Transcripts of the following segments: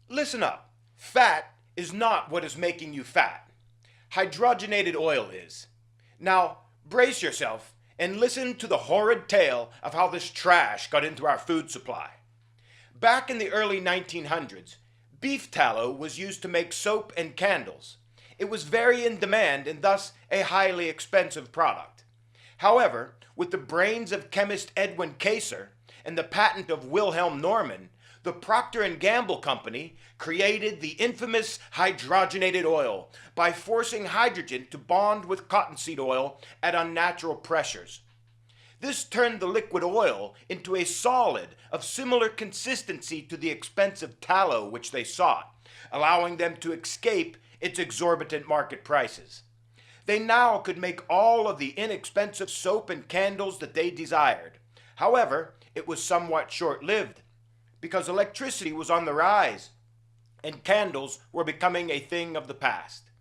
Listen up. Fat is not what is making you fat. Hydrogenated oil is. Now, brace yourself and listen to the horrid tale of how this trash got into our food supply. Back in the early 1900s, beef tallow was used to make soap and candles. It was very in demand and thus a highly expensive product. However, with the brains of chemist Edwin Kayser and the patent of Wilhelm Norman, the Procter & Gamble company created the infamous hydrogenated oil by forcing hydrogen to bond with cottonseed oil at unnatural pressures. This turned the liquid oil into a solid of similar consistency to the expensive tallow which they sought, allowing them to escape its exorbitant market prices. They now could make all of the inexpensive soap and candles that they desired. However, it was somewhat short-lived, because electricity was on the rise and candles were becoming a thing of the past.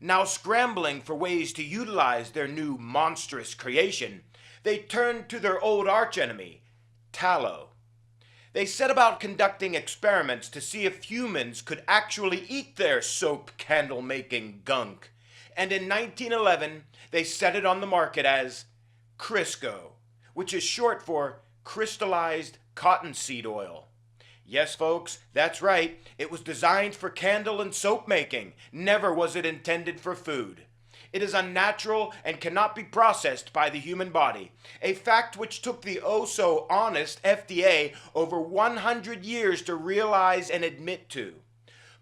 Now scrambling for ways to utilize their new monstrous creation, they turned to their old archenemy, tallow. They set about conducting experiments to see if humans could actually eat their soap candle-making gunk, and in 1911 they set it on the market as Crisco, which is short for crystallized cottonseed oil. Yes, folks, that's right. It was designed for candle and soap making. Never was it intended for food. It is unnatural and cannot be processed by the human body, a fact which took the oh-so-honest FDA over 100 years to realize and admit to.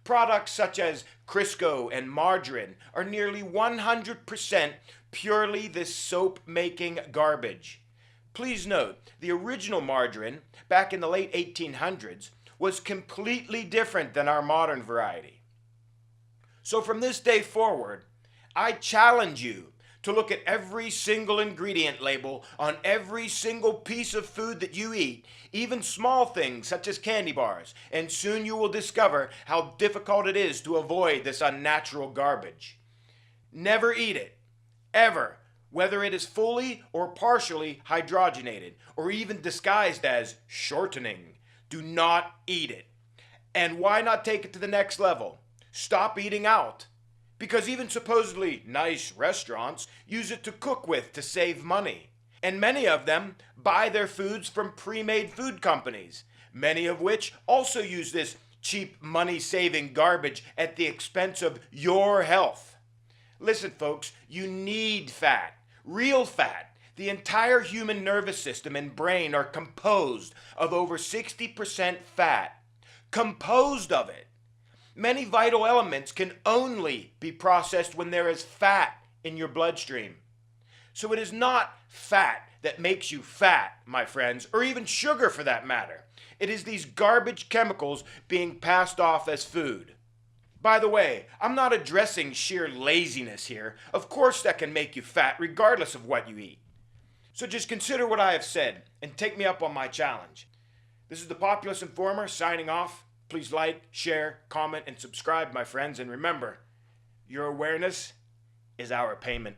Products such as Crisco and margarine are nearly 100% purely this soap-making garbage. Please note, the original margarine, back in the late 1800s, was completely different than our modern variety. So from this day forward, I challenge you to look at every single ingredient label on every single piece of food that you eat, even small things such as candy bars, and soon you will discover how difficult it is to avoid this unnatural garbage. Never eat it, ever, whether it is fully or partially hydrogenated, or even disguised as shortening. Do not eat it. And why not take it to the next level? Stop eating out. Because even supposedly nice restaurants use it to cook with to save money. And many of them buy their foods from pre-made food companies, many of which also use this cheap money-saving garbage at the expense of your health. Listen, folks, you need fat. Real fat. The entire human nervous system and brain are composed of over 60% fat. Composed of it. Many vital elements can only be processed when there is fat in your bloodstream. So it is not fat that makes you fat, my friends, or even sugar for that matter. It is these garbage chemicals being passed off as food. By the way, I'm not addressing sheer laziness here. Of course that can make you fat regardless of what you eat. So just consider what I have said and take me up on my challenge. This is the Populous Informer signing off. Please like, share, comment, and subscribe, my friends. And remember, your awareness is our payment.